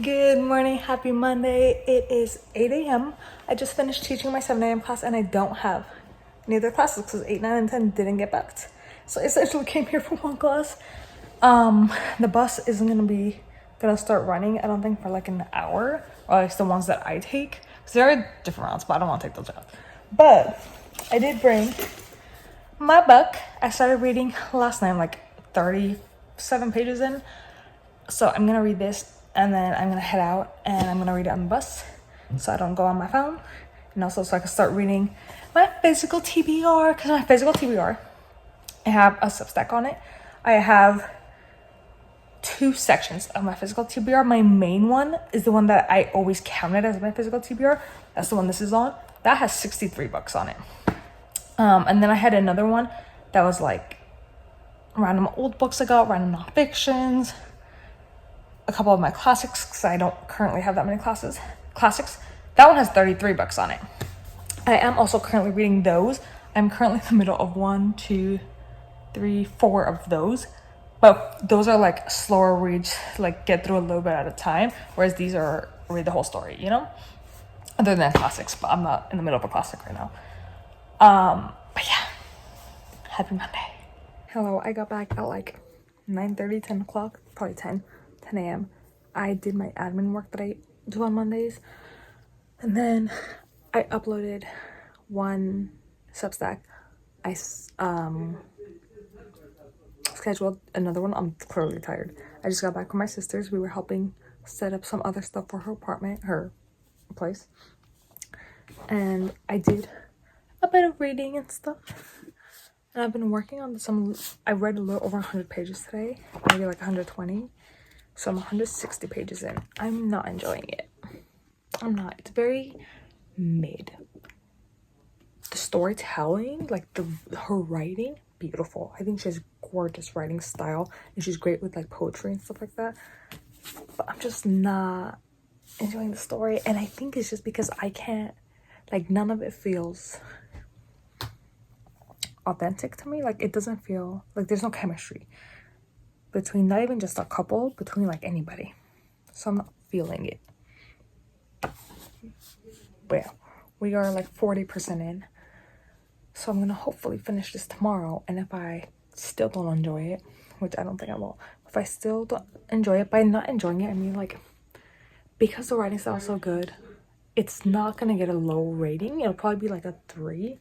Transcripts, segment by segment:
Good morning, happy Monday. It is 8 a.m. I just finished teaching my 7 a.m. class and I don't have neither classes because 8, 9, and 10 didn't get booked. So I essentially came here for one class. The bus isn't gonna start running, I don't think, for like an hour, or at least the ones that I take. Because there are different routes, but I don't want to take those routes. But I did bring my book. I started reading last night. I'm like 37 pages in. So I'm gonna read this and then I'm gonna head out and I'm gonna read it on the bus so I don't go on my phone. And also so I can start reading my physical TBR, because my physical TBR, I have a Substack on it. I have two sections of my physical TBR. My main one is the one that I always counted as my physical TBR. That's the one this is on. That has 63 books on it. And then I had another one that was like random old books I got, random non-fictions, a couple of my classics, because I don't currently have that many classics. That one has 33 books on it. I am also currently reading those. I'm currently in the middle of 1, 2, 3, 4 of those. But those are like slower reads, like get through a little bit at a time. Whereas these are read the whole story, you know? Other than classics, but I'm not in the middle of a classic right now. But yeah, happy Monday. Hello, I got back at like 9:30, 10 o'clock, probably 10 a.m. I did my admin work that I do on Mondays. And then I uploaded one Substack. I scheduled another one. I'm clearly tired. I just got back from my sister's. We were helping set up some other stuff for her apartment, her place. And I did a bit of reading and stuff. And I've been working on I read a little over 100 pages today, maybe like 120. So I'm 160 pages in. I'm not enjoying it. I'm not. It's very mid. The storytelling, like her writing, beautiful. I think she has gorgeous writing style, and she's great with like poetry and stuff like that. But I'm just not enjoying the story, and I think it's just because I can't, like, none of it feels authentic to me. Like, it doesn't feel like there's no chemistry between, not even just a couple, between like anybody. So I'm not feeling it. But yeah, we are like 40% in. So I'm gonna hopefully finish this tomorrow. And if I still don't enjoy it, which I don't think I will, if I still don't enjoy it, by not enjoying it, I mean like, because the writing style is so good, it's not gonna get a low rating. It'll probably be like a 3.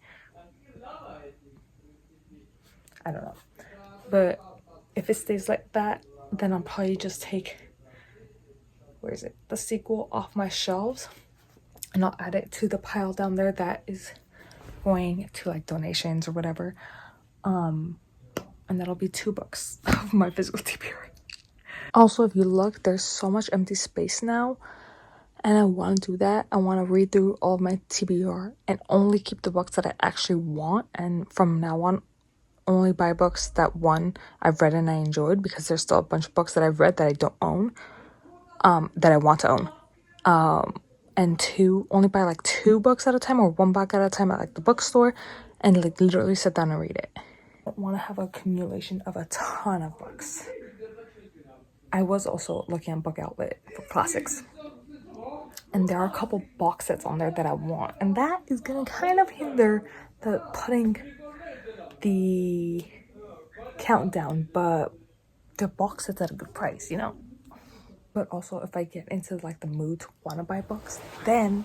I don't know. But if it stays like that, then I'll probably just take, the sequel off my shelves, and I'll add it to the pile down there that is going to like donations or whatever. And that'll be 2 books of my physical TBR. Also, if you look, there's so much empty space now, and I want to do that. I want to read through all of my TBR and only keep the books that I actually want, and from now on only buy books that, 1, I've read and I enjoyed, because there's still a bunch of books that I've read that I don't own, that I want to own. And 2, only buy like 2 books at a time, or 1 book at a time at like the bookstore, and like literally sit down and read it. I don't want to have an accumulation of a ton of books. I was also looking at Book Outlet for classics, and there are a couple box sets on there that I want, and that is gonna kind of hinder the putting the countdown, but the box sets at a good price, you know. But also, if I get into like the mood to want to buy books, then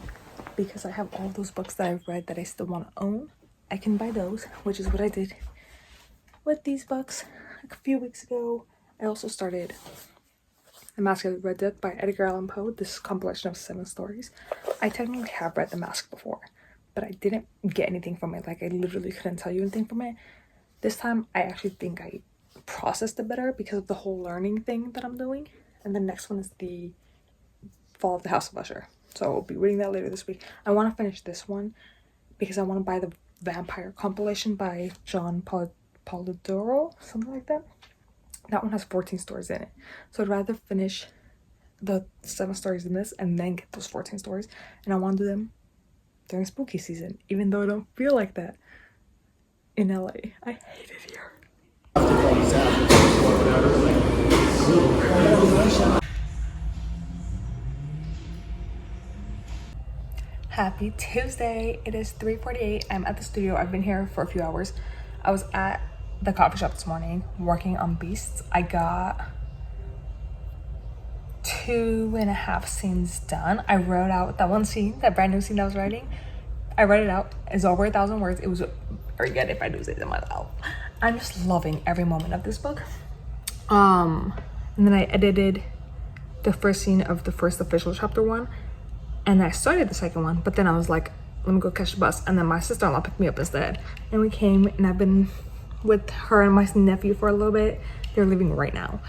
because I have all those books that I've read that I still want to own, I can buy those, which is what I did with these books like a few weeks ago. I also started The Mask of Red Death by Edgar Allan Poe, this compilation of 7 stories. I technically have read The Mask before, but I didn't get anything from it. Like, I literally couldn't tell you anything from it. This time, I actually think I processed it better because of the whole learning thing that I'm doing. And the next one is The Fall of the House of Usher. So I'll be reading that later this week. I want to finish this one because I want to buy the vampire compilation by John Polidoro, something like that. That one has 14 stories in it. So I'd rather finish the 7 stories in this and then get those 14 stories. And I want to do them during spooky season, even though I don't feel like that in LA. I hate it here. Happy Tuesday. It is 3:48. I'm at the studio. I've been here for a few hours. I was at the coffee shop this morning working on Beasts. I got 2.5 scenes done. I wrote out that one scene, that brand new scene I was writing. I read it out. It's over 1,000 words. It was very good, if I do say so myself. I'm just loving every moment of this book. And then I edited the first scene of the first official chapter 1. And I started the second one, but then I was like, let me go catch the bus. And then my sister-in-law picked me up instead. And we came, and I've been with her and my nephew for a little bit. They're leaving right now.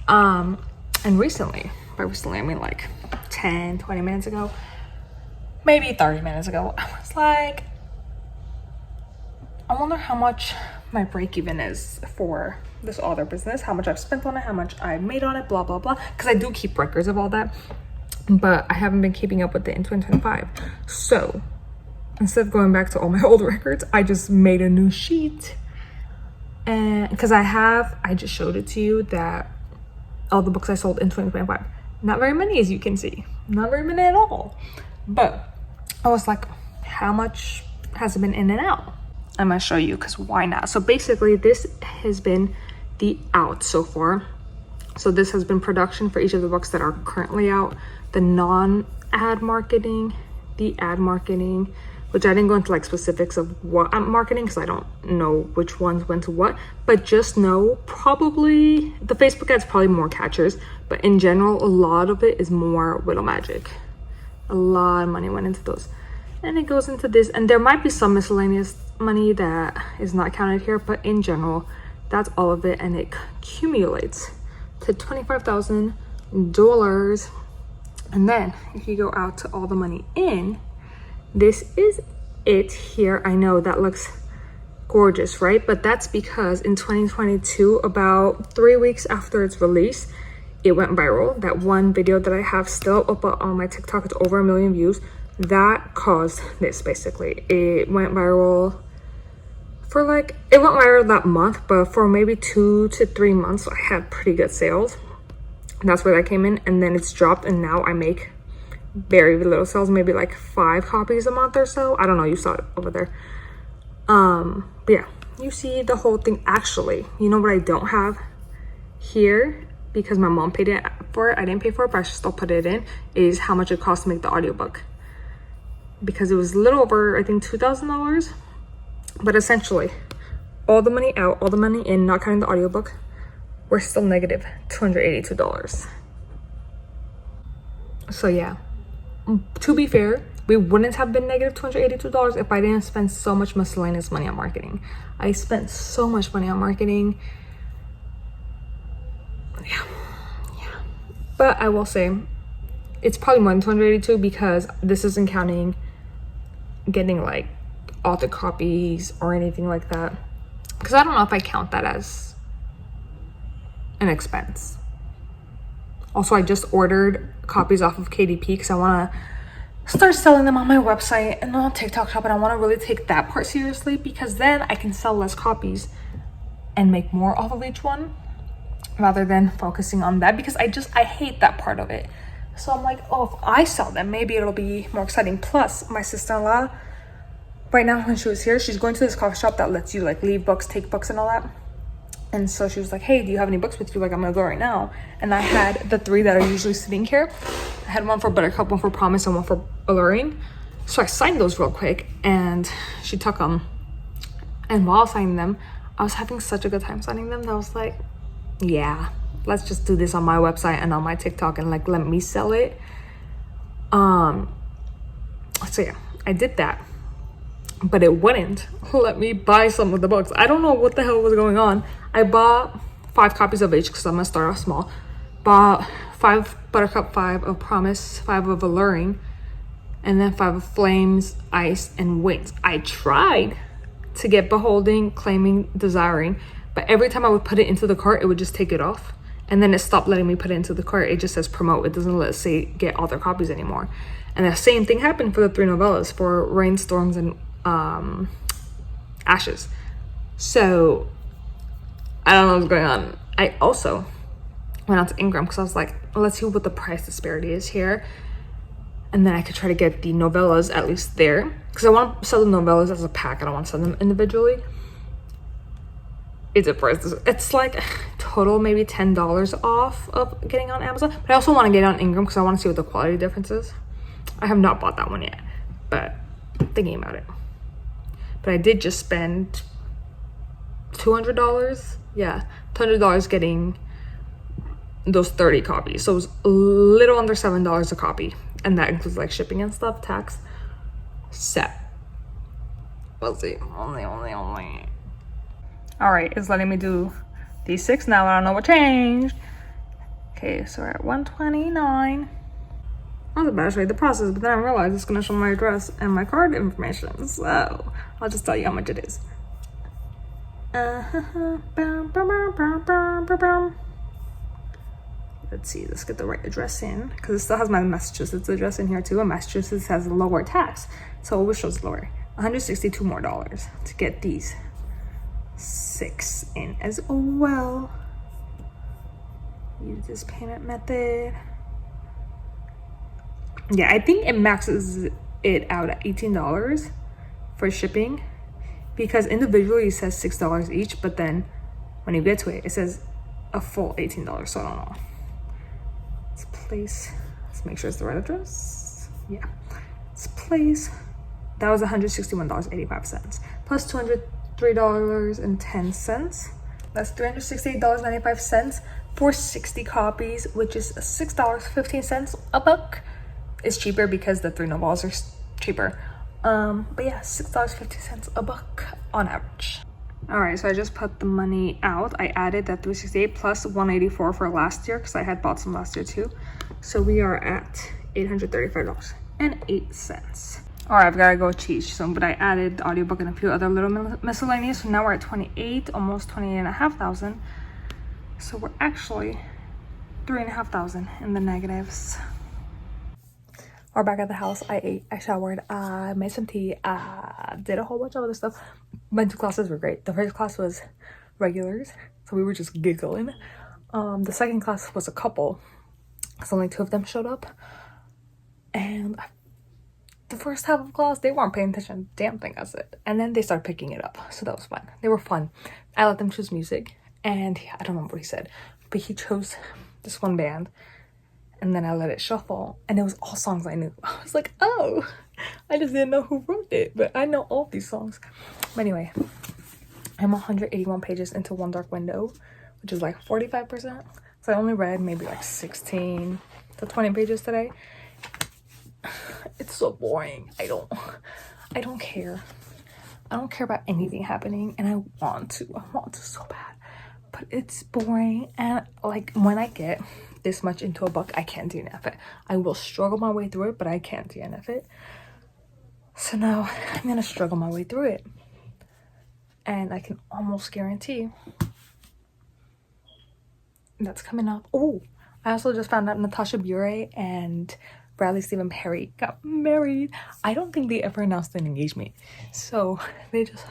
And recently, by recently I mean like 10, 20 minutes ago, maybe 30 minutes ago, I was like, I wonder how much my break-even is for this other business, how much I've spent on it, how much I made on it, blah, blah, blah. Because I do keep records of all that, but I haven't been keeping up with it in 2025. So instead of going back to all my old records, I just made a new sheet. And because I just showed it to you, that all the books I sold in 2025, not very many, as you can see, not very many at all. But I was like, how much has it been in and out? I'm gonna show you, because why not? So basically this has been the out so far. So this has been production for each of the books that are currently out, the non-ad marketing, the ad marketing, which I didn't go into like specifics of what I'm marketing because I don't know which ones went to what, but just know probably the Facebook ads probably more catchers, but in general, a lot of it is more Widow Magic. A lot of money went into those. And it goes into this, and there might be some miscellaneous money that is not counted here, but in general, that's all of it, and it accumulates to $25,000. And then if you go out to all the money in, this is it here. I know that looks gorgeous, right? But that's because in 2022, about 3 weeks after its release, it went viral. That one video that I have still up on my TikTok, it's over 1 million views. That caused this, basically. It went viral for like, it went viral that month, but for maybe 2 to 3 months, I had pretty good sales. And that's where that came in. And then it's dropped, and now I make very little sales, maybe like 5 copies a month or so. I don't know, you saw it over there. But yeah, you see the whole thing. Actually, you know what I don't have here, because my mom paid it for it, I didn't pay for it, but I should still put it in, is how much it cost to make the audiobook, because it was a little over, I think, $2,000. But essentially, all the money out, all the money in, not counting the audiobook, we're still negative $282. So yeah, to be fair, we wouldn't have been negative $282 if I didn't spend so much miscellaneous money on marketing. I spent so much money on marketing. Yeah. But I will say, it's probably more than 282 because this isn't counting getting like author copies or anything like that. Because I don't know if I count that as an expense. Also, I just ordered copies off of KDP because I want to start selling them on my website and on TikTok shop, and I want to really take that part seriously, because then I can sell less copies and make more off of each one rather than focusing on that, because I hate that part of it. So I'm like, oh, if I sell them, maybe it'll be more exciting. Plus, my sister-in-law, right now when she was here, she's going to this coffee shop that lets you like leave books, take books, and all that. And so she was like, hey, do you have any books with you? Like, I'm gonna go right now. And I had the 3 that are usually sitting here. I had one for Buttercup, one for Promise, and one for Alluring. So I signed those real quick, and she took them. And while signing them, I was having such a good time signing them that I was like, yeah, let's just do this on my website and on my TikTok, and like, let me sell it. So yeah, I did that. But it wouldn't let me buy some of the books. I don't know what the hell was going on. I bought 5 copies of each because I'm gonna start off small. Bought 5 Buttercup, 5 of Promise, 5 of Alluring, and then 5 of Flames, Ice, and Wings. I tried to get Beholding, Claiming, Desiring, but every time I would put it into the cart, it would just take it off. And then it stopped letting me put it into the cart. It just says promote. It doesn't let us say get all their copies anymore. And the same thing happened for the 3 novellas, for Rainstorms and Ashes. So I don't know what's going on. I also went out to Ingram because I was like, let's see what the price disparity is here. And then I could try to get the novellas at least there, because I want to sell the novellas as a pack. I don't want to sell them individually. It's a price. It's like total maybe $10 off of getting on Amazon. But I also want to get on Ingram because I want to see what the quality difference is. I have not bought that one yet, but I'm thinking about it. But I did just spend $200. Yeah, $200 getting those 30 copies. So it was a little under $7 a copy. And that includes like shipping and stuff, tax. Set. We'll see. Only. All right, it's letting me do these 6 now. I don't know what changed. Okay, so we're at 129. I was about to show you the process, but then I realized it's gonna show my address and my card information. So I'll just tell you how much it is. Let's see, let's get the right address in, because it still has my Massachusetts address in here too, and Massachusetts has a lower tax, so it always shows lower. $162 more to get these 6 in as well. Use this payment method. Yeah, I think it maxes it out at $18 for shipping, because individually it says $6 each, but then when you get to it, it says a full $18, so I don't know. Place, let's make sure it's the right address. Yeah, it's place. That was $161.85 plus $203.10. That's $368.95 for 60 copies, which is $6.15 a book. It's cheaper because the 3 novels are cheaper. But yeah, $6.50 a book on average. All right, so I just put the money out. I added that 368 plus 184 for last year, because I had bought some last year too. So we are at $835.08. All right, I've got to go cheat soon, but I added the audiobook and a few other little miscellaneous. So now we're at 28, almost 28,500. So we're actually 3,500 in the negatives. We're back at the house. I ate, I showered, I made some tea, did a whole bunch of other stuff. My 2 classes were great. The first class was regulars, so we were just giggling. The second class was a couple, so only 2 of them showed up. And the first half of class, they weren't paying attention. Damn thing, that's it. And then they started picking it up, so that was fun. They were fun. I let them choose music, and I don't remember what he said, but he chose this one band. And then I let it shuffle, and it was all songs I knew. I was like, oh, I just didn't know who wrote it, but I know all these songs. But anyway, I'm 181 pages into One Dark Window, which is like 45%. So I only read maybe like 16 to 20 pages today. It's so boring. I don't care. I don't care about anything happening, and I want to so bad. But it's boring, and like when I get this much into a book, I can't DNF it. I will struggle my way through it, but I can't DNF it. So now I'm gonna struggle my way through it, and I can almost guarantee that's coming up. Oh, I also just found out Natasha Bure and Bradley Stephen Perry got married. I don't think they ever announced an engagement, so they just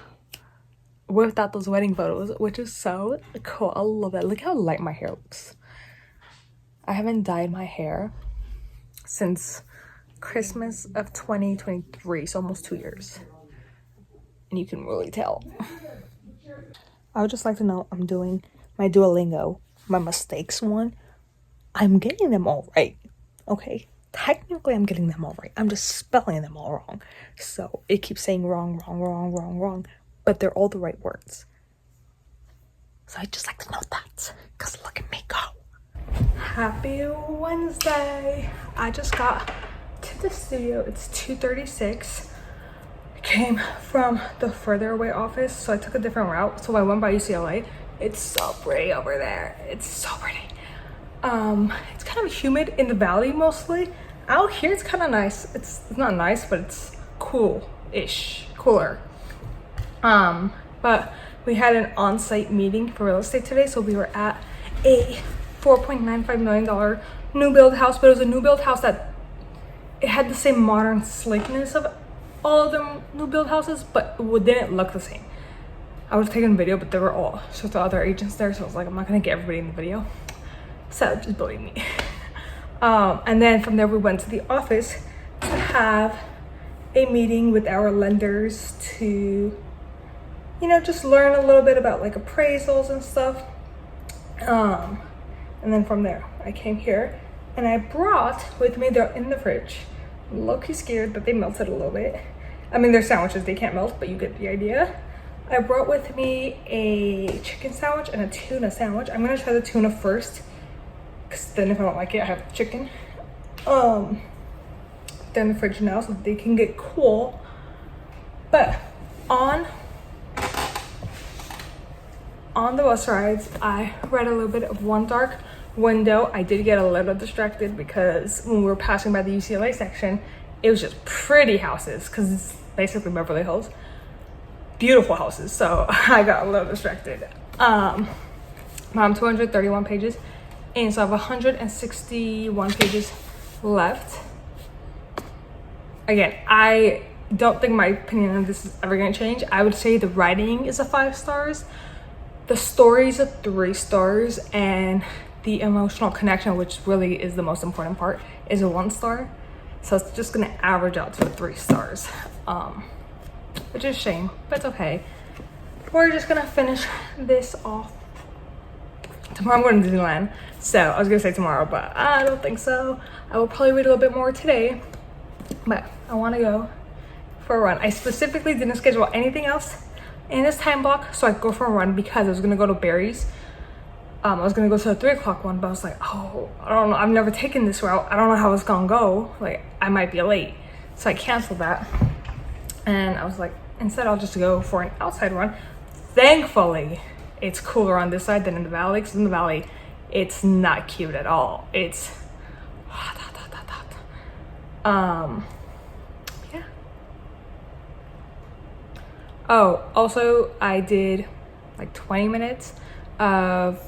whipped out those wedding photos, which is so cool. I love that. Look how light my hair looks. I haven't dyed my hair since Christmas of 2023, so almost 2 years. And you can really tell. I would just like to know, I'm doing my Duolingo, my mistakes one. I'm getting them all right, okay? Technically, I'm getting them all right. I'm just spelling them all wrong. So it keeps saying wrong, but they're all the right words. So I'd just like to know that, because look at me go. Happy Wednesday. I just got to the studio. It's 2:36. I came from the further away office, so I took a different route. So I went by UCLA. It's so pretty over there. It's so pretty. It's kind of humid in the valley mostly. Out here it's kind of nice. It's not nice, but it's cooler. But we had an on-site meeting for real estate today, so we were at a $4.95 million new build house, but it was a new build house that it had the same modern sleekness of all of the new build houses, but it didn't look the same. I was taking video, but there were all sorts of other agents there, so I was like, I'm not gonna get everybody in the video, so just believe me. And then from there we went to the office to have a meeting with our lenders to, you know, just learn a little bit about like appraisals and stuff. And then from there, I came here and I brought with me, they're in the fridge. I'm low-key scared that they melted a little bit. I mean, they're sandwiches, they can't melt, but you get the idea. I brought with me a chicken sandwich and a tuna sandwich. I'm gonna try the tuna first, because then if I don't like it, I have chicken. They're in the fridge now so they can get cool. But on the bus rides, I read a little bit of One Dark Window. I did get a little distracted because when we were passing by the UCLA section, it was just pretty houses because it's basically Beverly Hills. Beautiful houses, so I got a little distracted. I'm 231 pages, and so I have 161 pages left. Again, I don't think my opinion on this is ever going to change. I would say the writing is a 5 stars, the story is a 3 stars, and the emotional connection, which really is the most important part, is a 1 star. So it's just going to average out to 3 stars, which is a shame, but it's okay. We're just going to finish this off. Tomorrow I'm going to Disneyland, so I was going to say tomorrow, but I don't think so. I will probably read a little bit more today, but I want to go for a run. I specifically didn't schedule anything else in this time block so I could go for a run because I was going to go to Barry's. I was going to go to the 3 o'clock one, but I was like, oh, I don't know. I've never taken this route. I don't know how it's going to go. Like, I might be late. So I canceled that. And I was like, instead I'll just go for an outside run. Thankfully, it's cooler on this side than in the valley, because in the valley, it's not cute at all. It's yeah. Oh, also I did like 20 minutes of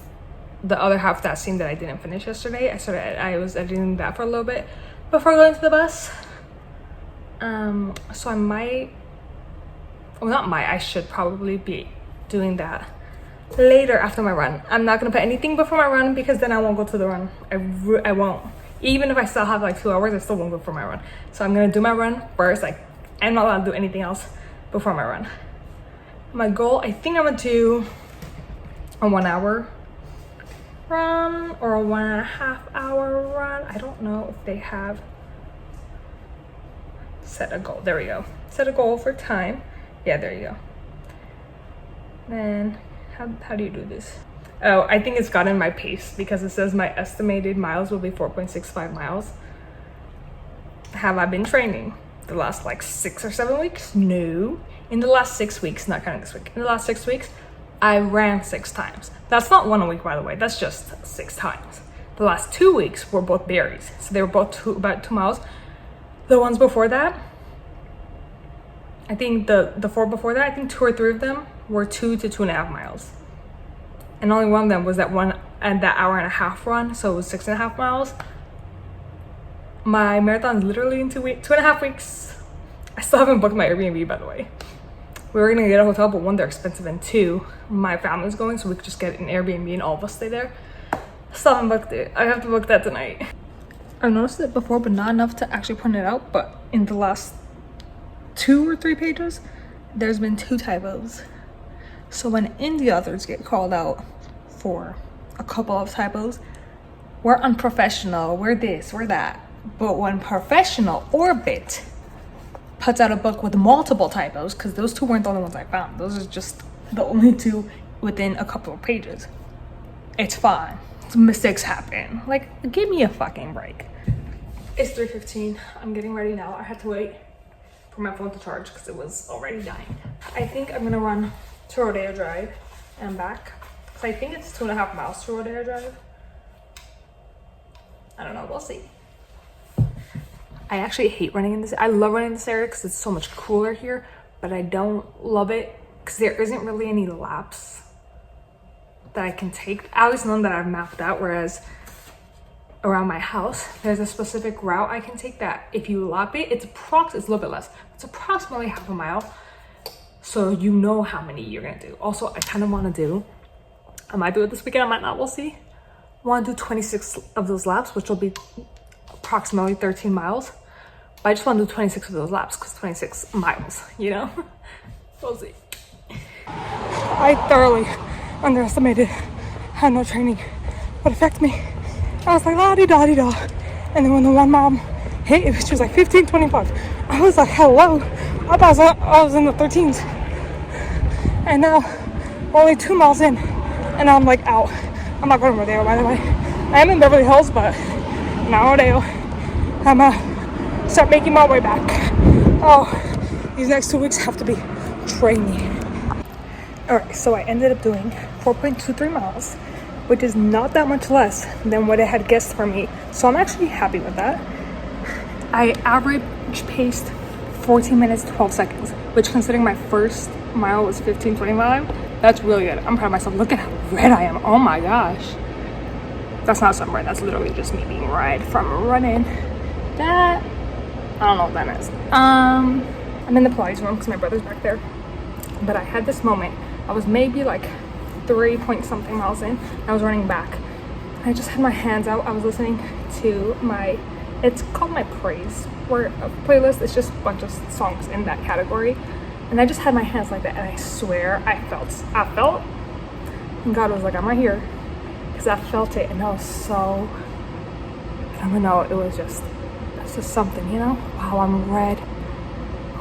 the other half of that scene that I didn't finish yesterday. I was editing that for a little bit before going to the bus. So I might, well, not might, I should probably be doing that later after my run. I'm not gonna put anything before my run because then I won't go to the run. I won't. Even if I still have like 2 hours, I still won't go for my run. So I'm gonna do my run first. Like, I'm not allowed to do anything else before my run. My goal, I think I'm gonna do a 1 hour run or a 1.5 hour run. I don't know if they have set a goal. There we go. Set a goal for time. Yeah, there you go. Then how do you do this? Oh, I think it's gotten my pace because it says my estimated miles will be 4.65 miles. Have I been training the last like 6 or 7 weeks? No. In the last 6 weeks, not counting this week, in the last 6 weeks, I ran 6 times. That's not 1 a week, by the way. That's just 6 times. The last 2 weeks were both berries. So they were both about 2 miles. The ones before that, I think the 4 before that, I think 2 or 3 of them were 2 to 2.5 miles. And only one of them was that one and that hour and a half run. So it was 6.5 miles. My marathon's literally in 2.5 weeks. I still haven't booked my Airbnb, by the way. We were gonna get a hotel, but 1, they're expensive, and 2, my family's going, so we could just get an Airbnb and all of us stay there. Still haven't booked it. I have to book that tonight. I've noticed it before, but not enough to actually point it out. But in the last 2 or 3 pages, there's been 2 typos. So when indie authors get called out for a couple of typos, we're unprofessional, we're this, we're that. But when Professional Orbit puts out a book with multiple typos, because those 2 weren't the only ones I found. Those are just the only 2 within a couple of pages. It's fine. Mistakes happen. Like, give me a fucking break. It's 3:15. I'm getting ready now. I had to wait for my phone to charge because it was already dying. I think I'm gonna run to Rodeo Drive and back. Because I think it's 2.5 miles to Rodeo Drive. I don't know. We'll see. I actually hate running in this. I love running in this area because it's so much cooler here, but I don't love it because there isn't really any laps that I can take. At least none that I've mapped out, whereas around my house, there's a specific route I can take that if you lap it, it's a little bit less. It's approximately half a mile. So you know how many you're gonna do. Also, I kind of want to do, I might do it this weekend, I might not, we'll see. I want to do 26 of those laps, which will be approximately 13 miles, But I just want to do 26 of those laps because 26 miles, you know? We'll see. I thoroughly underestimated how no training would affect me. I was like, la-di-da-di-da. And then when the 1 mile hit, she was like 15:25. I was like, hello. I thought I was in the 13s. And now we're only 2 miles in. And now I'm like out. I'm not going to Rodeo, by the way. I am in Beverly Hills, but not Rodeo. I'm gonna start making my way back. Oh, these next 2 weeks have to be training. Alright, so I ended up doing 4.23 miles, which is not that much less than what I had guessed for me. So I'm actually happy with that. I average paced 14 minutes 12 seconds, which considering my first mile was 15:25, that's really good. I'm proud of myself. Look at how red I am. Oh my gosh. That's not sunburn. That's literally just me being red from running. That, I don't know what that is. I'm in the Pilates room because my brother's back there. But I had this moment. I was maybe like 3 point something miles in. I was running back. I just had my hands out. I was listening to it's called my praise playlist. It's just a bunch of songs in that category. And I just had my hands like that. And I swear I felt. And God was like, I'm right here. Because I felt it. And I was so, I don't know. It was just, that's just something, you know? Wow, I'm red.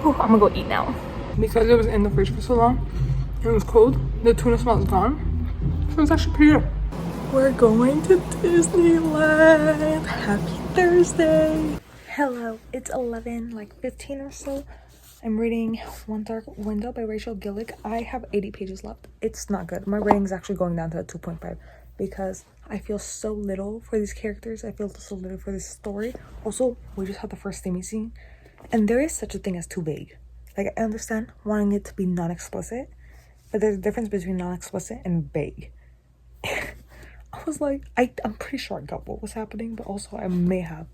Whew, I'm gonna go eat now. Because it was in the fridge for so long, it was cold, the tuna smell is gone, so it's actually pretty good. We're going to Disneyland. Happy Thursday. Hello, it's 11:15 or so. I'm reading One Dark Window by Rachel Gillick. I have 80 pages left. It's not good. My rating's actually going down to a 2.5 because I feel so little for these characters. I feel so little for this story. Also, we just had the first theme scene, and there is such a thing as too vague. Like, I understand wanting it to be non-explicit, but there's a difference between non-explicit and vague. I was like, I'm pretty sure I got what was happening, but also I may have.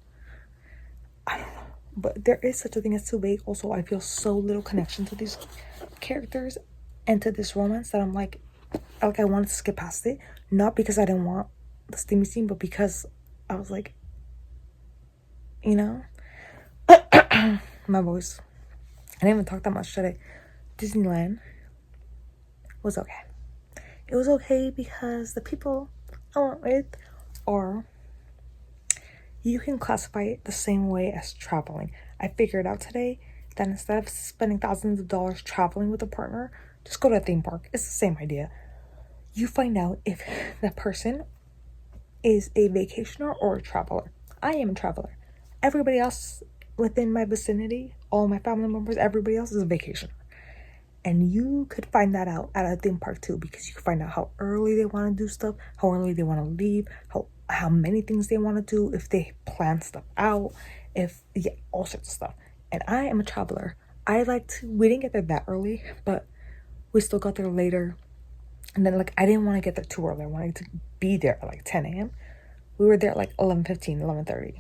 I don't know. But there is such a thing as too vague. Also, I feel so little connection to these characters and to this romance that I'm like I wanted to skip past it. Not because I didn't want the steamy scene, but because I was like, you know? My voice. I didn't even talk that much today. Disneyland was okay. It was okay because the people I went with are, you can classify it the same way as traveling. I figured out today that instead of spending thousands of dollars traveling with a partner, just go to a theme park. It's the same idea. You find out if that person is a vacationer or a traveler. I am a traveler. Everybody else within my vicinity, all my family members, everybody else is a vacationer. And you could find that out at a theme park too, because you can find out how early they want to do stuff, how early they want to leave, how many things they want to do, if they plan stuff out, all sorts of stuff. And I am a traveler. We didn't get there that early, but we still got there later. And then I didn't want to get there too early. I wanted to be there at 10 a.m. We were there at 11:15, 11:30.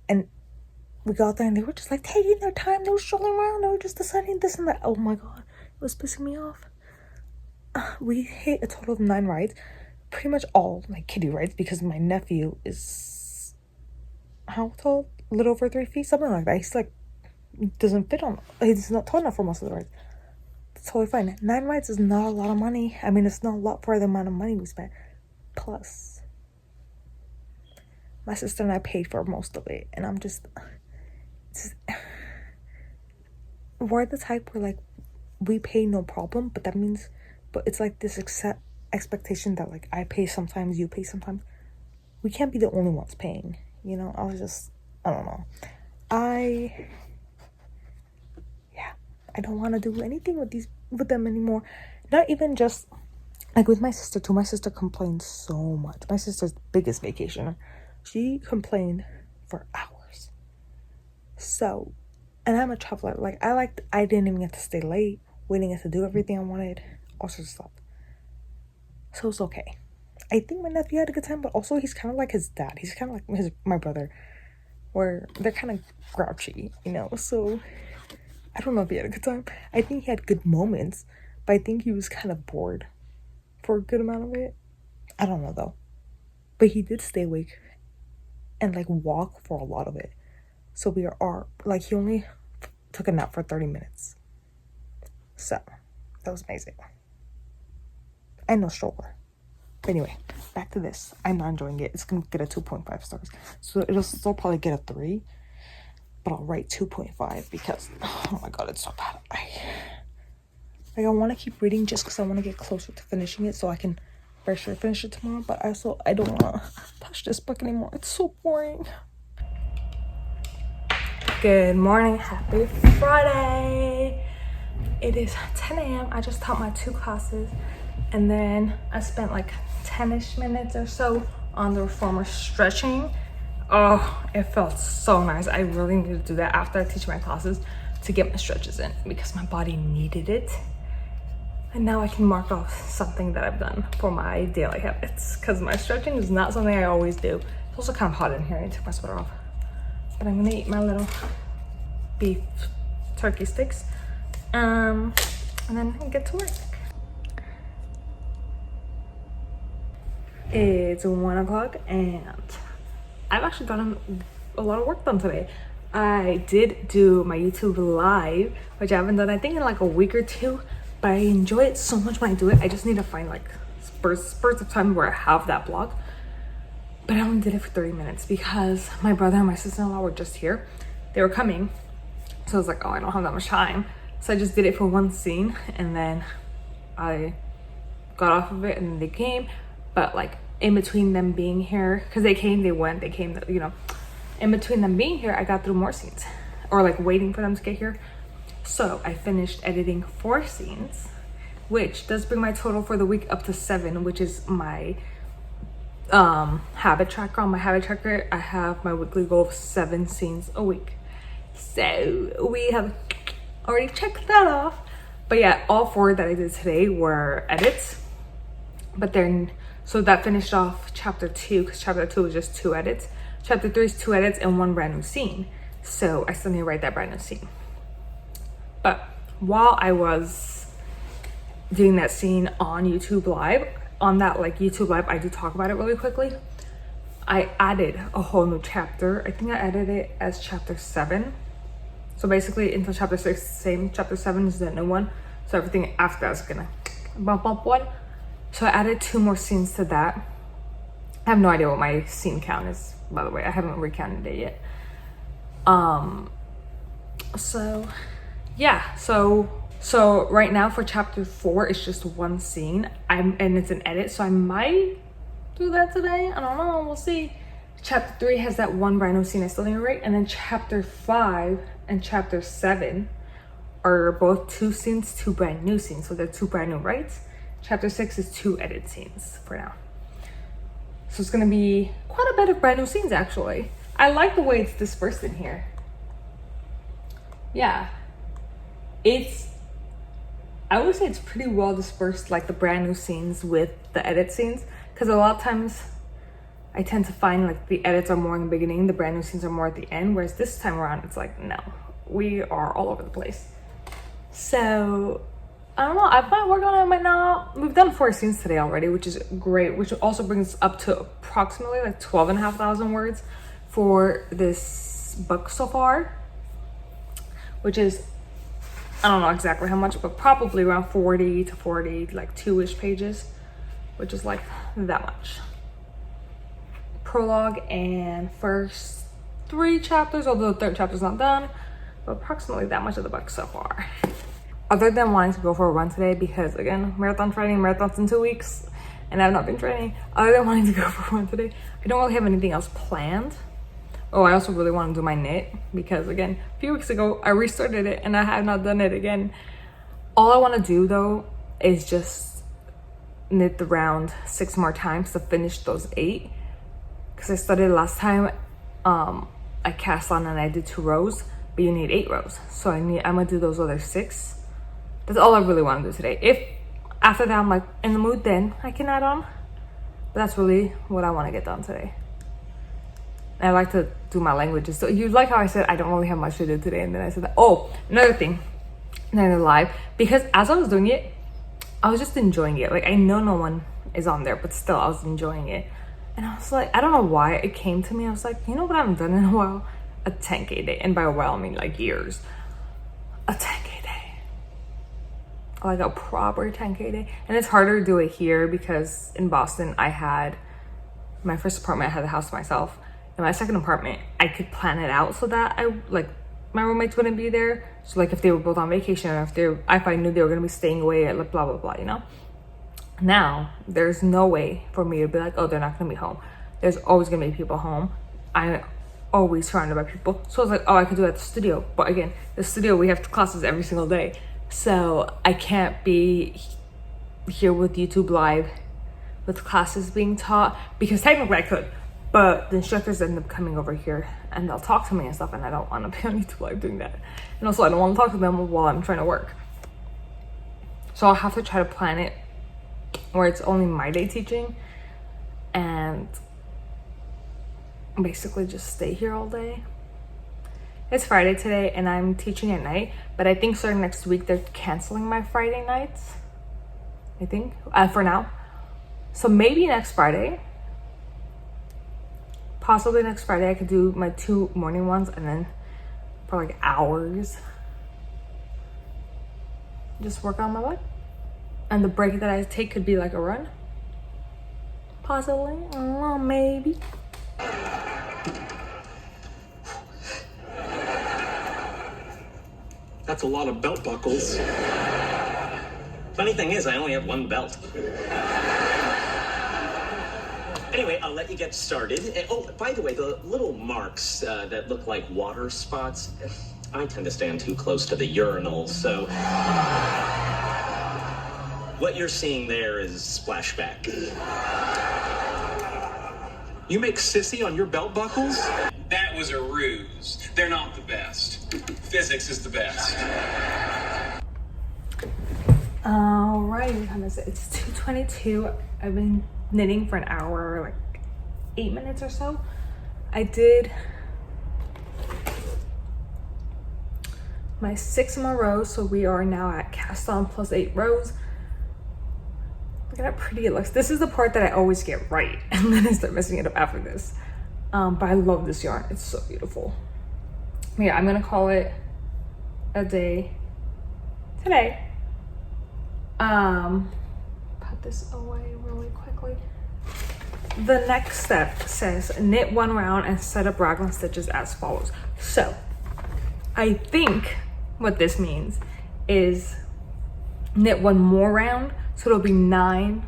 And we got there and they were just taking their time. They were strolling around. They were just deciding this and that. Oh my God. It was pissing me off. We hit a total of 9 rides. Pretty much all kiddie rides because my nephew is, how tall? A little over 3 feet? Something like that. He's doesn't fit on. He's not tall enough for most of the rides. It's totally fine. 9 rides is not a lot of money. I mean, it's not a lot for the amount of money we spent. Plus, my sister and I paid for most of it. And I'm just we're the type where we pay no problem, but it's this expectation that I pay sometimes, you pay sometimes. We can't be the only ones paying, you know? I don't know. I don't want to do anything with them anymore. Not even just with my sister too. My sister complained so much. My sister's biggest vacationer. She complained for hours. So, and I'm a traveler. I didn't even get to stay late. We didn't get to do everything I wanted. All sorts of stuff. So it's okay. I think my nephew had a good time, but also he's kind of like his dad. He's kind of like my brother, where they're kind of grouchy, you know? So I don't know if he had a good time. I think he had good moments, but I think he was kind of bored for a good amount of it. I don't know though. But he did stay awake and walk for a lot of it. So we are like, he only took a nap for 30 minutes. So that was amazing. And no stroller. But anyway, back to this. I'm not enjoying it. It's gonna get a 2.5 stars. So it'll still probably get a 3. But I'll write 2.5 because, oh my god, it's so bad. I want to keep reading just because I want to get closer to finishing it so I can for sure finish it tomorrow. But I don't want to touch this book anymore. It's so boring. Good morning. Happy Friday. It is 10 a.m. I just taught my 2 classes. And then I spent like 10-ish minutes or so on the reformer stretching. Oh, it felt so nice. I really need to do that after I teach my classes to get my stretches in because my body needed it. And now I can mark off something that I've done for my daily habits because my stretching is not something I always do. It's also kind of hot in here. I need to take my sweater off. But I'm gonna eat my little beef turkey sticks and then get to work. It's 1 o'clock and I've actually gotten a lot of work done today. I did do my YouTube live, which I haven't done I think in like a week or 2, but I enjoy it so much when I do it. I just need to find like spurts of time where I have that block. But I only did it for 30 minutes because my brother and my sister-in-law were just here. They were coming, so I was like, oh, I don't have that much time. So I just did it for 1 scene and then I got off of it and they came. But like in between them being here, because they came, they went, they came, you know, in between them being here, I got through more scenes or like waiting for them to get here. So I finished editing 4 scenes, which does bring my total for the week up to 7, which is my habit tracker. On my habit tracker, I have my weekly goal of 7 scenes a week. So we have already checked that off. But yeah, all 4 that I did today were edits. But then, so that finished off chapter 2 because chapter 2 was just 2 edits. Chapter 3 is 2 edits and 1 brand new scene. So I still need to write that brand new scene. But while I was doing that scene on YouTube Live, on that like YouTube Live, I do talk about it really quickly. I added a whole new chapter. I think I added it as chapter 7. So basically until chapter 6, same. Chapter 7 is the new one. So everything after that is gonna bump up 1. So I added 2 more scenes to that. I have no idea what my scene count is, by the way. I haven't recounted it yet. So yeah, so right now for chapter 4 it's just 1 scene. And it's an edit, so I might do that today. I don't know, we'll see. Chapter 3 has that 1 brand new scene I still need to write, and then chapter 5 and chapter 7 are both 2 scenes, 2 brand new scenes. So they're 2 brand new writes. Chapter 6 is 2 edit scenes for now. So it's gonna be quite a bit of brand new scenes actually. I like the way it's dispersed in here. Yeah, I would say it's pretty well dispersed, like the brand new scenes with the edit scenes, because a lot of times I tend to find like the edits are more in the beginning, the brand new scenes are more at the end, whereas this time around it's like, no, we are all over the place. So I don't know, I might work on it, I might not. We've done 4 scenes today already, which is great, which also brings us up to approximately like 12,500 words for this book so far, which is, I don't know exactly how much, but probably around 40 to 40, like 2-ish pages, which is like that much. Prologue and first 3 chapters, although the 3rd chapter is not done, but approximately that much of the book so far. Other than wanting to go for a run today, because again, marathon training, marathon's in 2 weeks, and I've not been training. Other than wanting to go for a run today, I don't really have anything else planned. Oh, I also really want to do my knit, because again, a few weeks ago, I restarted it and I have not done it again. All I want to do though, is just knit the round 6 more times to finish those 8. Because I started last time, I cast on and I did 2 rows, but you need 8 rows. So I'm gonna do those other 6. That's all I really want to do today. If after that I'm like in the mood, then I can add on. But that's really what I want to get done today. And I like to do my languages. So you like how I said I don't really have much to do today, and then I said that. Oh, another thing, another live, because as I was doing it, I was just enjoying it. Like I know no one is on there, but still I was enjoying it. And I was like, I don't know why it came to me. I was like, you know what I haven't done in a while? a 10K day. And by a while, I mean like years. A 10K day. Like a proper 10K day. And it's harder to do it here because in Boston, I had my first apartment, I had the house to myself. In my second apartment, I could plan it out so that my roommates wouldn't be there. So like if they were both on vacation, or if I knew they were gonna be staying away at like blah, blah, blah, you know? Now, there's no way for me to be like, oh, they're not gonna be home. There's always gonna be people home. I'm always surrounded by people. So I was like, oh, I could do it at the studio. But again, the studio, we have classes every single day. So I can't be here with YouTube Live with classes being taught, because technically I could, but the instructors end up coming over here and they'll talk to me and stuff, and I don't want to be on YouTube Live doing that. And also I don't want to talk to them while I'm trying to work. So I'll have to try to plan it where it's only my day teaching and basically just stay here all day. It's Friday today and I'm teaching at night, but I think starting next week they're canceling my Friday nights, I think, for now. So maybe next Friday, possibly next Friday, I could do my 2 morning ones, and then for like hours, just work on my leg. And the break that I take could be like a run. Possibly, I don't know, maybe. That's a lot of belt buckles. Funny thing is, I only have 1 belt. Anyway, I'll let you get started. Oh, by the way, the little marks that look like water spots, I tend to stand too close to the urinal, so what you're seeing there is splashback. You make sissy on your belt buckles? That was a ruse. They're not the best. Physics is the best. Alright, what time is it? It's 2:22. I've been knitting for an hour, like 8 minutes or so. I did my 6 more rows, so we are now at cast on plus 8 rows. Look at how pretty it looks. This is the part that I always get right, and then I start messing it up after this. But I love this yarn. It's so beautiful. Yeah, I'm gonna call it a day today. Put this away really quickly. The next step says knit 1 round and set up raglan stitches as follows. So I think what this means is knit 1 more round, so it'll be 9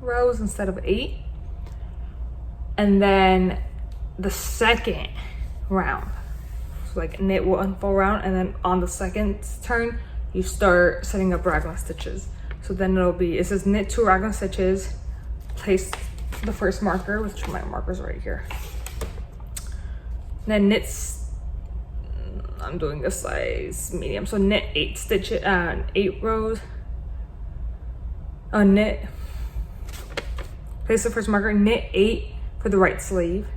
rows instead of 8. And then the second round, so like knit 1 full round, and then on the second turn you start setting up raglan stitches. So then it'll be, it says knit 2 raglan stitches, place the first marker, which my marker's right here. Then knits, I'm doing this size medium, so knit 8 stitches, 8 rows. Knit, place the first marker, knit 8 for the right sleeve,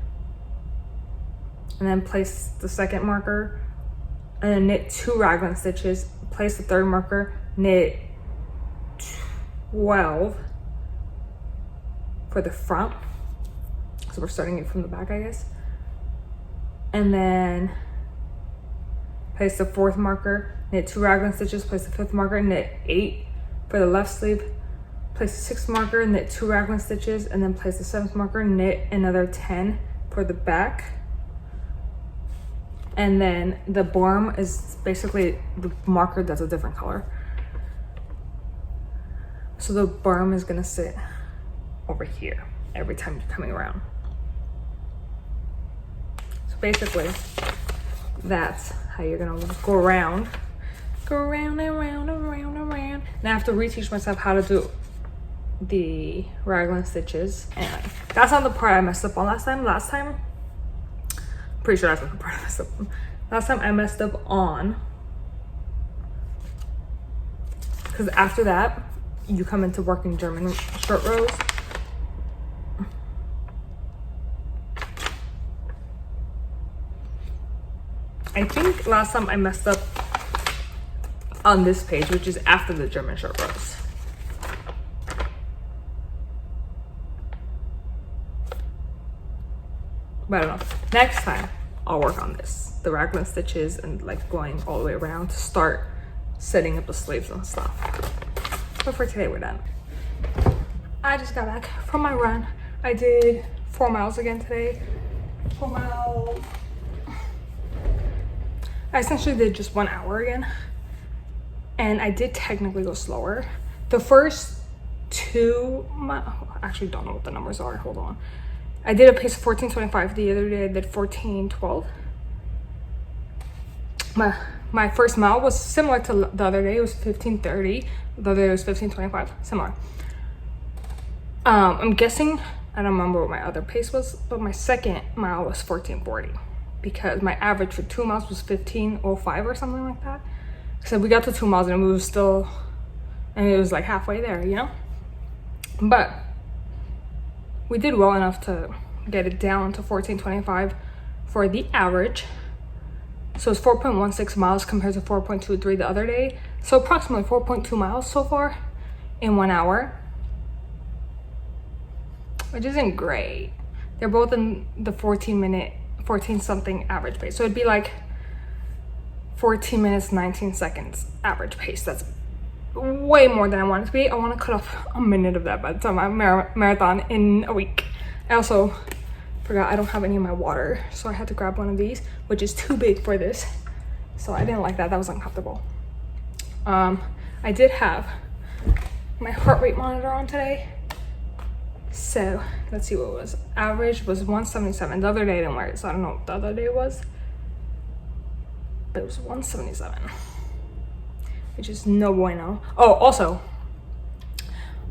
and then place the second marker, and then knit 2 raglan stitches, place the third marker, knit 12 for the front. So we're starting it from the back, I guess. And then place the 4th marker, knit 2 raglan stitches, place the 5th marker, knit 8 for the left sleeve, place the 6th marker, knit 2 raglan stitches, and then place the 7th marker, knit another 10 for the back. And then the barm is basically the marker that's a different color. So the barm is gonna sit over here every time you're coming around. So basically, that's how you're gonna go around and round and round and round. Now I have to reteach myself how to do the raglan stitches, and that's not the part I messed up on last time. Pretty sure that's not the part I messed up on. Last time I messed up on, because after that you come into working German short rows. I think last time I messed up on this page, which is after the German short rows. But I don't know. Next time, I'll work on this, the raglan stitches and like going all the way around to start setting up the sleeves and stuff. But for today, we're done. I just got back from my run. I did 4 miles again today. 4 miles. I essentially did just 1 hour again. And I did technically go slower. The first 2 miles, I actually don't know what the numbers are, hold on. I did a pace of 14:25. The other day I did 14:12. My first mile was similar to the other day. It was 15:30. The other day was 15:25, similar. I'm guessing, I don't remember what my other pace was, but my second mile was 14:40 because my average for 2 miles was 15:05 or something like that. So we got to 2 miles and we were still, and it was like halfway there, you know? But we did well enough to get it down to 14:25 for the average. So it's 4.16 miles compared to 4.23 the other day. So approximately 4.2 miles so far in 1 hour, which isn't great. They're both in the 14 something average pace. So it'd be like 14 minutes, 19 seconds average pace. That's way more than I want it to be. I want to cut off a minute of that by the time I marathon in a week. I also forgot I don't have any of my water, so I had to grab one of these, which is too big for this. So I didn't like that. That was uncomfortable. I did have my heart rate monitor on today. So let's see what it was. Average was 177. The other day I didn't wear it, so I don't know what the other day was. But it was 177, which is no bueno. Oh, also,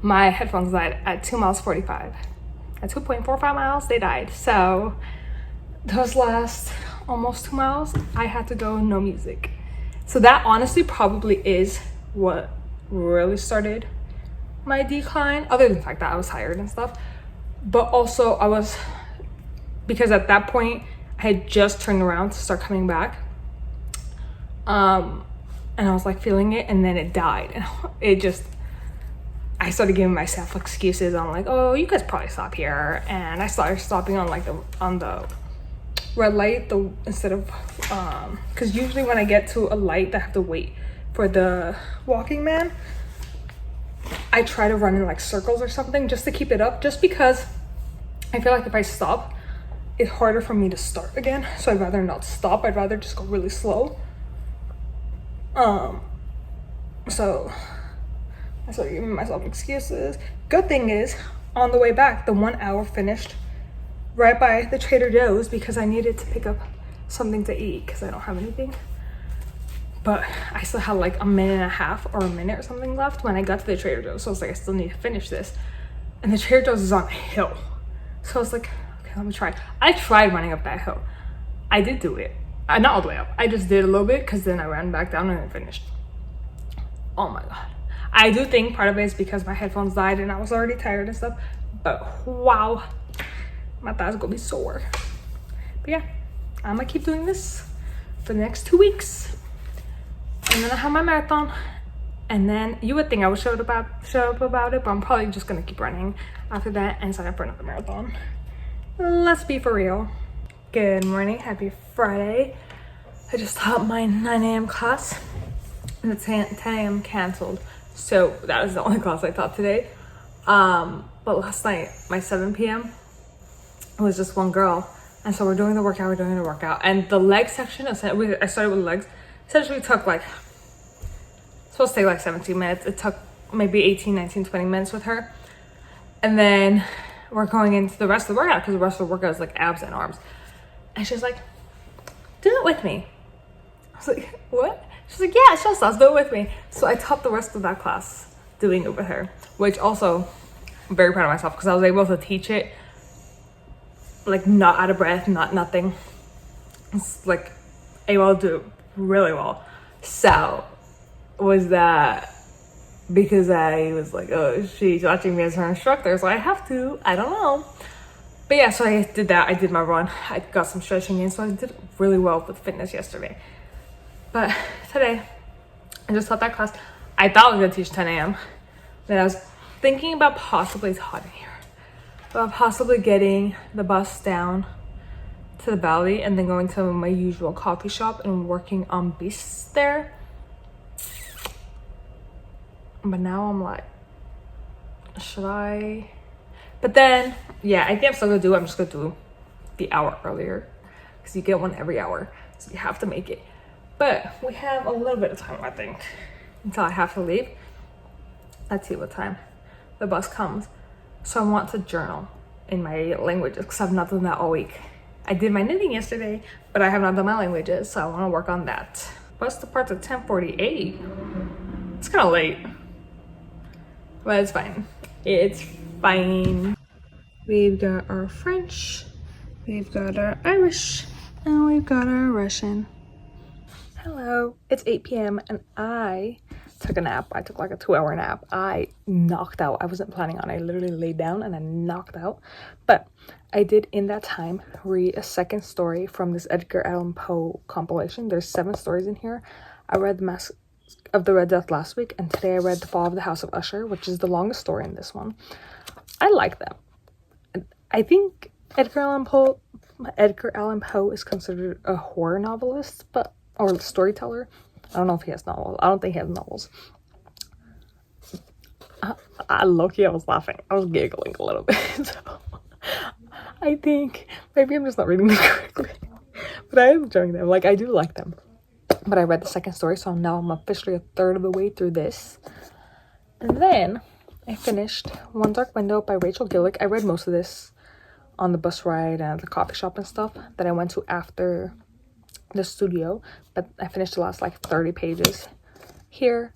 my headphones died at 2 miles 45. At 2.45 miles, they died. So those last almost 2 miles, I had to go no music. So that honestly probably is what really started my decline, other than the fact that I was tired and stuff. But also because at that point, I had just turned around to start coming back. And I was like feeling it, and then it died. And I started giving myself excuses. I'm like, oh, you guys probably stop here. And I started stopping on the red light, instead of, because usually when I get to a light, I have to wait for the walking man. I try to run in like circles or something just to keep it up, just because I feel like if I stop, it's harder for me to start again. So I'd rather not stop. I'd rather just go really slow. So I started giving myself excuses. Good thing is, on the way back, the 1 hour finished right by the Trader Joe's because I needed to pick up something to eat because I don't have anything. But I still had like a minute and a half or a minute or something left when I got to the Trader Joe's. So I was like, I still need to finish this. And the Trader Joe's is on a hill. So I was like, okay, let me try. I tried running up that hill. I did do it. Not all the way up. I just did a little bit because then I ran back down and I finished. Oh my God. I do think part of it is because my headphones died and I was already tired and stuff. But wow, my thighs gonna be sore. But yeah, I'm gonna keep doing this for the next 2 weeks. And then I have my marathon. And then you would think I would show up about it, but I'm probably just gonna keep running after that and sign up for another marathon. Let's be for real. Good morning, happy Friday. I just taught my 9 a.m. class and the 10 a.m. canceled. So that was the only class I taught today. But last night, my 7 p.m. was just one girl. And so we're doing the workout. And the leg section, I started with legs, essentially took like, supposed to take like 17 minutes. It took maybe 18, 19, 20 minutes with her. And then we're going into the rest of the workout because the rest of the workout is like abs and arms. And she's like, do it with me. I was like, what? She's like, yeah, it's just us, do it with me. So I taught the rest of that class doing it with her, which also I'm very proud of myself because I was able to teach it like not out of breath, nothing. It's like able to do it really well. So was that because I was like, oh, she's watching me as her instructor, so I have to, I don't know. But yeah, so I did that. I did my run. I got some stretching in, so I did really well with fitness yesterday. But today, I just taught that class. I thought I was gonna teach 10 a.m. Then I was thinking about possibly, it's hot in here, but possibly getting the bus down to the valley and then going to my usual coffee shop and working on beasts there. But now I'm like, should I? But then, yeah, I think I'm still gonna do it. I'm just gonna do the hour earlier because you get one every hour, so you have to make it. But we have a little bit of time, I think, until I have to leave. Let's see what time the bus comes. So I want to journal in my languages because I've not done that all week. I did my knitting yesterday, but I have not done my languages, so I want to work on that. Bus departs at 10:48. It's kind of late, but it's fine. It's fine. We've got our French, we've got our Irish, and we've got our Russian. Hello, it's 8 p.m. and I took a nap. I took like a 2-hour nap. I knocked out. I wasn't planning on it. I literally laid down and I knocked out. But I did in that time read a second story from this Edgar Allan Poe compilation. There's 7 stories in here. I read The Mask of the Red Death last week, and today I read The Fall of the House of Usher, which is the longest story in this one. I like them. I think Edgar Allan Poe is considered a horror novelist, or storyteller. I don't know if he has novels. I don't think he has novels. I was laughing. I was giggling a little bit. So I think maybe I'm just not reading them correctly. But I am enjoying them. Like, I do like them. But I read the second story, so now I'm officially a third of the way through this. And then I finished One Dark Window by Rachel Gillick. I read most of this on the bus ride and the coffee shop and stuff that I went to after the studio, but I finished the last like 30 pages. Here,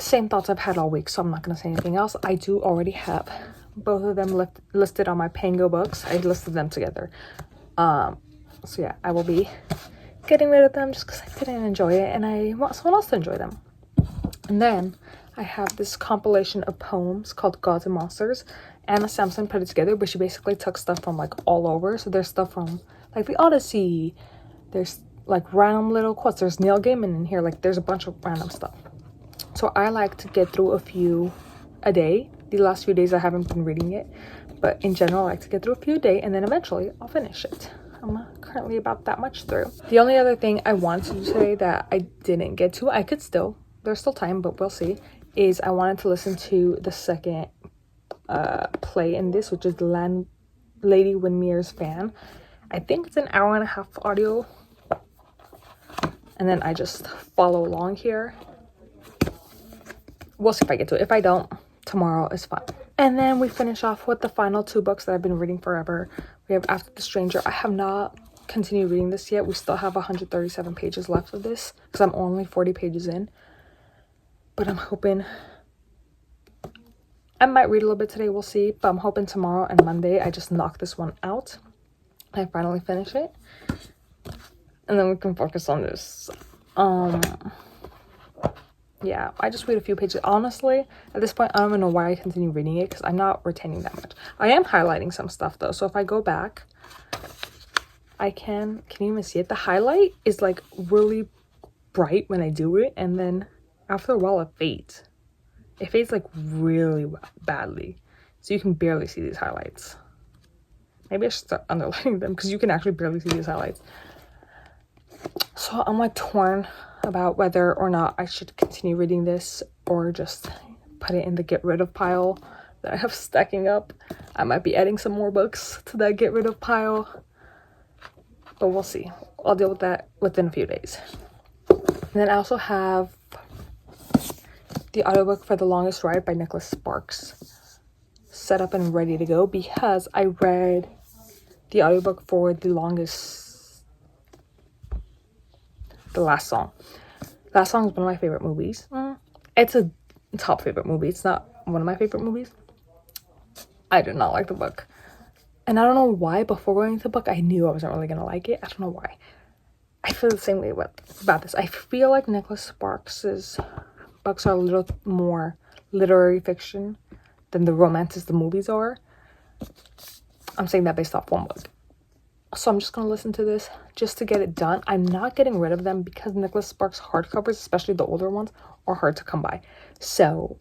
same thoughts I've had all week, so I'm not gonna say anything else. I do already have both of them listed on my Pango books. I listed them together. So yeah, I will be getting rid of them just because I didn't enjoy it and I want someone else to enjoy them. And then I have this compilation of poems called Gods and Monsters. Anna Sampson put it together, but she basically took stuff from like all over. So there's stuff from like the Odyssey. There's like random little quotes. There's Neil Gaiman in here. Like there's a bunch of random stuff. So I like to get through a few a day. The last few days I haven't been reading it, but in general I like to get through a few a day and then eventually I'll finish it. I'm currently about that much through. The only other thing I wanted to do today that I didn't get to, I could still, there's still time, but we'll see, is I wanted to listen to the second play in this, which is the Landlady Windermere's Fan. I think it's an hour and a half audio, and then I just follow along here. We'll see if I get to it. If I don't, tomorrow is fine. And then we finish off with the final 2 books that I've been reading forever. We have After the Stranger. I have not continued reading this yet. We still have 137 pages left of this because I'm only 40 pages in. But I'm hoping I might read a little bit today. We'll see. But I'm hoping tomorrow and Monday I just knock this one out. I finally finish it. And then we can focus on this. Yeah, I just read a few pages. Honestly, at this point, I don't even know why I continue reading it because I'm not retaining that much. I am highlighting some stuff though. So if I go back, I can you even see it? The highlight is like really bright when I do it. And then after a while, it fades. It fades like really badly. So you can barely see these highlights. Maybe I should start underlining them because you can actually barely see these highlights. So I'm like torn about whether or not I should continue reading this or just put it in the get rid of pile that I have stacking up. I might be adding some more books to that get rid of pile, but we'll see. I'll deal with that within a few days. And then I also have the audiobook for The Longest Ride by Nicholas Sparks set up and ready to go because I read the audiobook for The Last Song. Last Song is one of my favorite movies. It's a top favorite movie. It's not one of my favorite movies. I did not like the book. And I don't know why. Before going to the book, I knew I wasn't really going to like it. I don't know why. I feel the same way about this. I feel like Nicholas Sparks's books are a little more literary fiction than the romances the movies are. I'm saying that based off one book. So I'm just going to listen to this just to get it done. I'm not getting rid of them because Nicholas Sparks hardcovers, especially the older ones, are hard to come by. So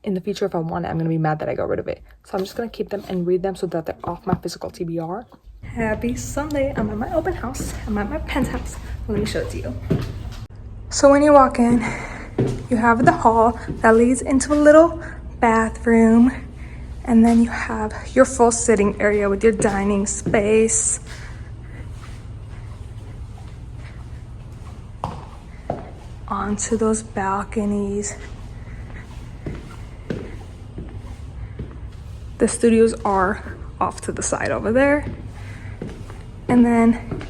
in the future, if I want it, I'm going to be mad that I got rid of it. So I'm just going to keep them and read them so that they're off my physical TBR. Happy Sunday. I'm at my open house. I'm at my penthouse. Let me show it to you. So when you walk in, you have the hall that leads into a little bathroom. And then you have your full sitting area with your dining space. Onto those balconies. The studios are off to the side over there. And then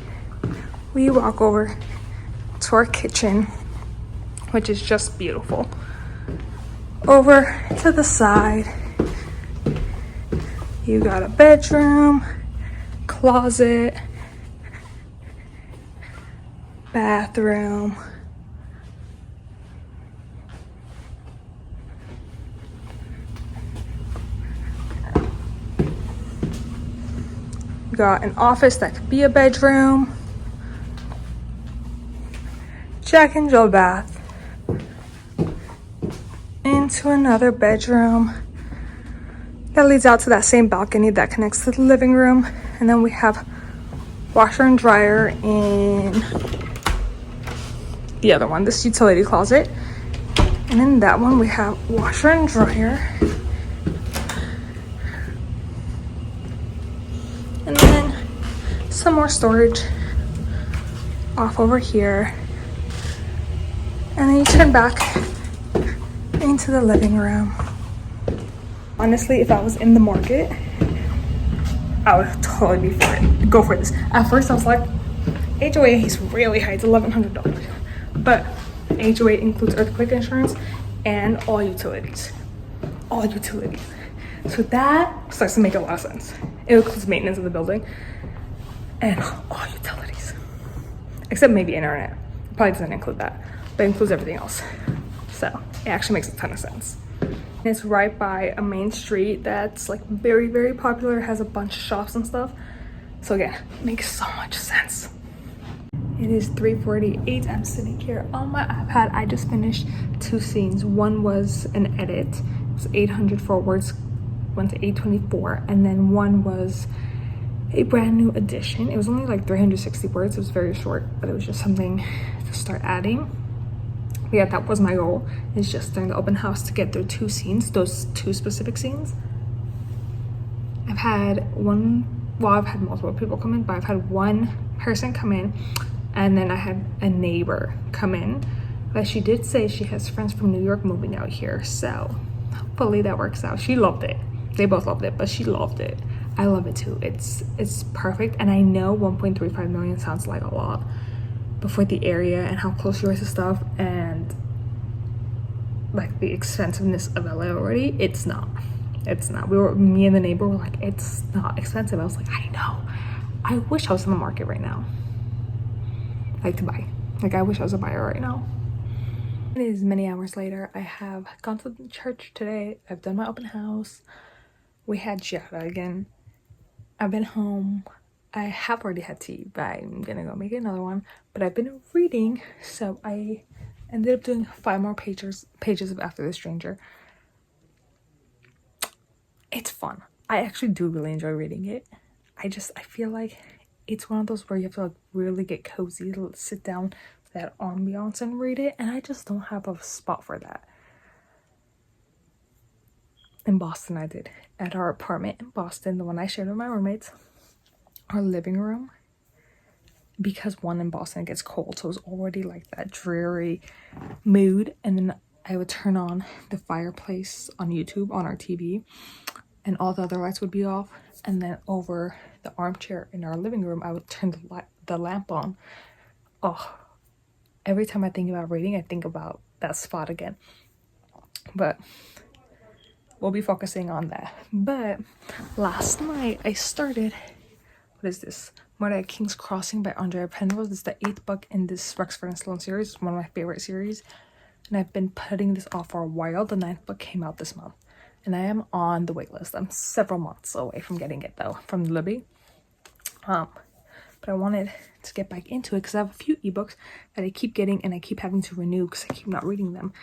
we walk over to our kitchen, which is just beautiful. Over to the side, you got a bedroom, closet, bathroom. You got an office that could be a bedroom. Jack and Jill bath. Into another bedroom that leads out to that same balcony that connects to the living room. And then we have washer and dryer in the other one, this utility closet. And in that one we have washer and dryer. And then some more storage off over here. And then you turn back into the living room. Honestly, if I was in the market, I would totally be for it. Go for this. At first I was like, HOA is really high, it's $1,100. But HOA includes earthquake insurance and all utilities. All utilities. So that starts to make a lot of sense. It includes maintenance of the building and all utilities. Except maybe internet. It probably doesn't include that, but it includes everything else. So it actually makes a ton of sense. It's right by a main street that's like very, very popular, has a bunch of shops and stuff. So again, it makes so much sense. It is 3:48. I'm sitting here on my iPad. I just finished 2 scenes. One was an edit. It was 804 words, went to 824. And then one was a brand new addition. It was only like 360 words. It was very short, but it was just something to start adding. But yeah, that was my goal, is just during the open house to get through 2 scenes, those 2 specific scenes. I've had multiple people come in, but I've had one person come in, and then I had a neighbor come in. But she did say she has friends from New York moving out here, so hopefully that works out. She loved it. They both loved it, but she loved it. I love it too. It's perfect, and I know 1.35 million sounds like a lot, but for the area and how close you are to stuff and like the expensiveness of LA already, it's not. Me and the neighbor were like, it's not expensive. I was like, I know. I wish I was in the market right now. Like to buy. Like I wish I was a buyer right now. It is many hours later. I have gone to the church today. I've done my open house. We had Giada again. I've been home. I have already had tea, but I'm gonna go make another one. But I've been reading, so I ended up doing 5 more pages of After the Stranger. It's fun. I actually do really enjoy reading it. I feel like it's one of those where you have to like really get cozy to sit down with that ambiance and read it, and I just don't have a spot for that. In Boston, I did. At our apartment in Boston, the one I shared with my roommates, our living room, because one in Boston it gets cold, so it was already like that dreary mood. And then I would turn on the fireplace on YouTube on our TV, and all the other lights would be off. And then over the armchair in our living room, I would turn the lamp on. Oh, every time I think about reading, I think about that spot again. But we'll be focusing on that. But last night I started, what is this? Murder at King's Crossing by Andrea Penrose. This is the 8th book in this Rexford and Sloan series. It's one of my favorite series. And I've been putting this off for a while. The 9th book came out this month. And I am on the wait list. I'm several months away from getting it though, from Libby. But I wanted to get back into it because I have a few ebooks that I keep getting and I keep having to renew because I keep not reading them.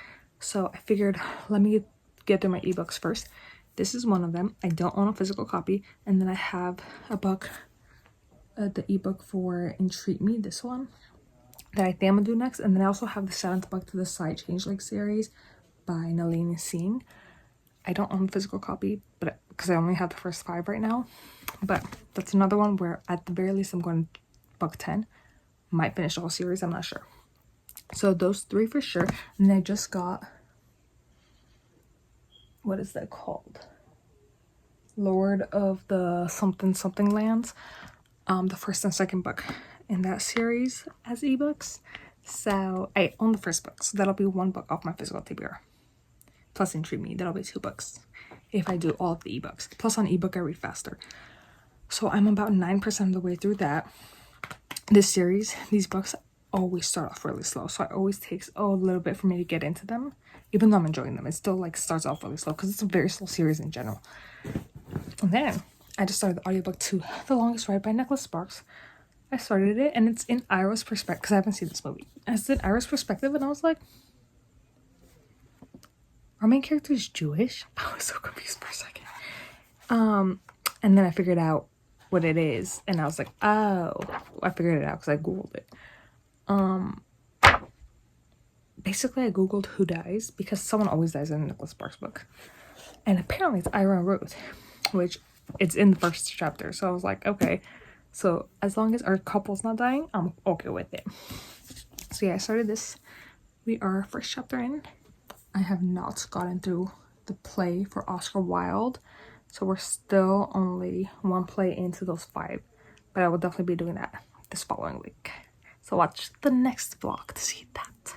So I figured, let me get through my ebooks first. This is one of them. I don't own a physical copy. And then I have a book the ebook for Entreat Me, this one, that I think I'm gonna do next. And then I also have the 7th book to the Side Changeling series by nelly.alikyan. I don't own the physical copy, but because I only have the first 5 right now. But that's another one where at the very least I'm going book 10. Might finish the whole series, I'm not sure. So those 3 for sure. And I just got, what is that called? Lord of the something lands. The 1st and 2nd book in that series as ebooks. So I own the 1st book, so that'll be 1 book off my physical TBR. Plus Entreat Me, that'll be 2 books if I do all of the ebooks. Plus on ebook I read faster. So I'm about 9% of the way through that. This series, these books always start off really slow, so it always takes a little bit for me to get into them. Even though I'm enjoying them, it still like starts off really slow because it's a very slow series in general. And then I just started the audiobook to The Longest Ride by Nicholas Sparks. I started it and it's in Ira's perspective because I haven't seen this movie. It's in Ira's perspective and I was like, our main character is Jewish? I was so confused for a second. And then I figured out what it is and I was like, oh, I figured it out because I googled it. Basically I googled who dies because someone always dies in a Nicholas Sparks book, and apparently it's Ira and Ruth, which it's in the 1st chapter. So I was like, okay, so as long as our couple's not dying, I'm okay with it. So yeah, I started this. We are 1st chapter in. I have not gotten through the play for Oscar Wilde, so we're still only 1 play into those 5, but I will definitely be doing that this following week. So watch the next vlog to see that.